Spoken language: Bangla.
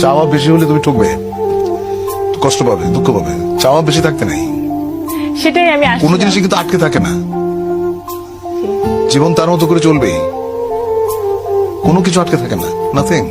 চাওয়া বেশি হলে তুমি ঠকবে, কষ্ট পাবে, দুঃখ পাবে। চাওয়া বেশি থাকতে নেই, সেটাই আমি কোনো জিনিসই কিন্তু আটকে থাকে না। জীবন তার মতো করে চলবেই, কোনো কিছু আটকে থাকে না, নাথিং।